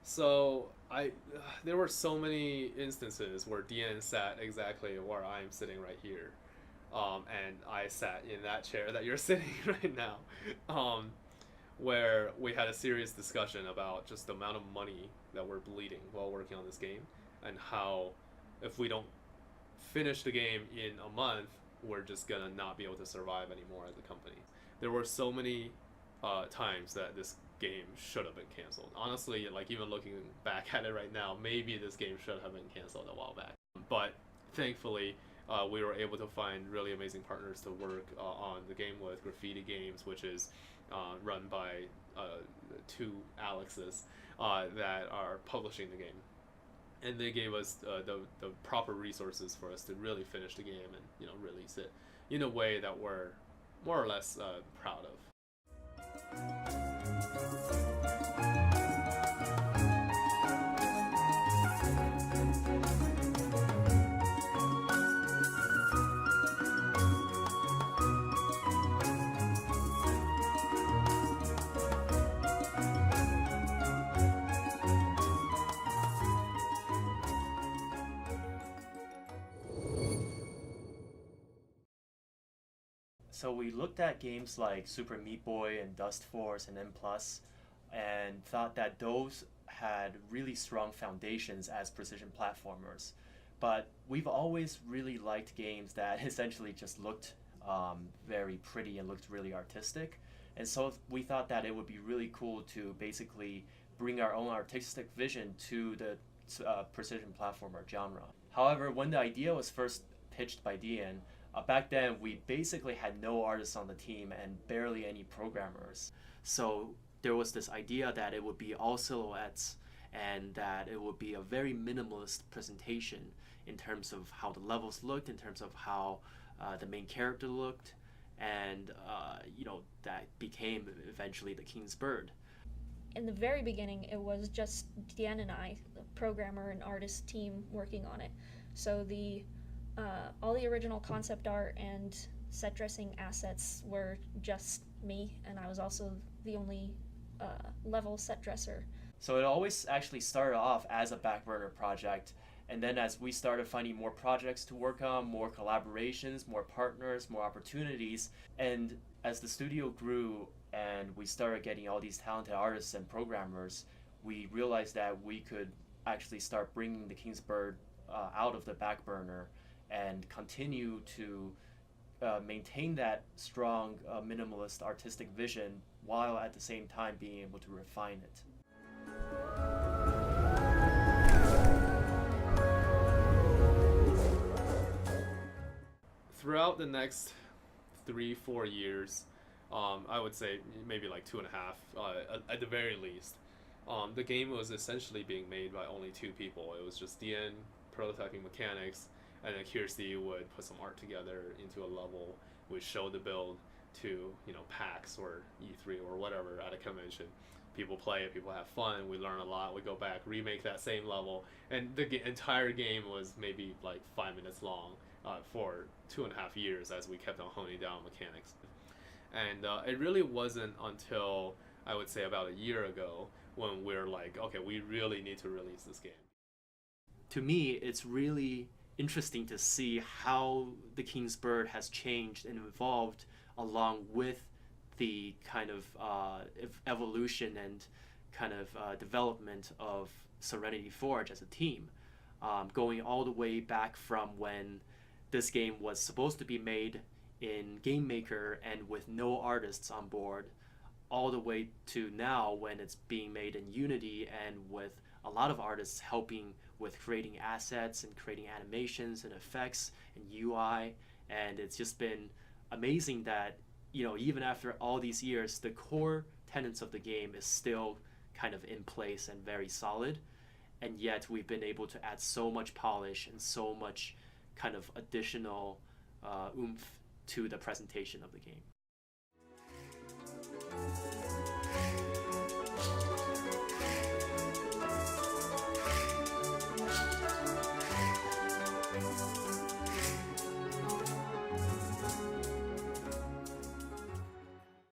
So there were so many instances where DN sat exactly where I'm sitting right here, and I sat in that chair that you're sitting right now, um, where we had a serious discussion about just the amount of money that we're bleeding while working on this game, and how if we don't finish the game in a month, we're just gonna not be able to survive anymore as a company. There were so many times that this game should have been canceled. Honestly, like even looking back at it right now, maybe this game should have been canceled a while back. But thankfully, we were able to find really amazing partners to work on the game with. Graffiti Games, which is run by two Alexes that are publishing the game, and they gave us the proper resources for us to really finish the game and release it in a way that we're more or less proud of. So we looked at games like Super Meat Boy and Dust Force and M Plus, and thought that those had really strong foundations as precision platformers. But we've always really liked games that essentially just looked very pretty and looked really artistic. And so we thought that it would be really cool to basically bring our own artistic vision to the precision platformer genre. However, when the idea was first pitched by Dian, back then we basically had no artists on the team and barely any programmers. So there was this idea that it would be all silhouettes and that it would be a very minimalist presentation in terms of how the levels looked, in terms of how the main character looked, and that became eventually the King's Bird. In the very beginning, it was just Deanne and I, the programmer and artist team, working on it. So all the original concept art and set dressing assets were just me, and I was also the only level set dresser. So it always actually started off as a back burner project, and then as we started finding more projects to work on, more collaborations, more partners, more opportunities, and as the studio grew and we started getting all these talented artists and programmers, we realized that we could actually start bringing the King's Bird out of the back burner and continue to maintain that strong minimalist artistic vision while at the same time being able to refine it. Throughout the next 3-4 years, I would say maybe like 2.5 at the very least, the game was essentially being made by only two people. It was just DN prototyping mechanics, and then Kirsty would put some art together into a level. We'd show the build to PAX or E3 or whatever at a convention. People play it, people have fun, we learn a lot, we go back, remake that same level, and the entire game was maybe like 5 minutes long for 2.5 years as we kept on honing down mechanics. And it really wasn't until I would say about a year ago when we're like, okay, we really need to release this game. To me, it's really interesting to see how the King's Bird has changed and evolved along with the kind of evolution and kind of development of Serenity Forge as a team, going all the way back from when this game was supposed to be made in Game Maker and with no artists on board, all the way to now when it's being made in Unity and with a lot of artists helping with creating assets and creating animations and effects and UI. And it's just been amazing that even after all these years, the core tenets of the game is still kind of in place and very solid, and yet we've been able to add so much polish and so much kind of additional oomph to the presentation of the game.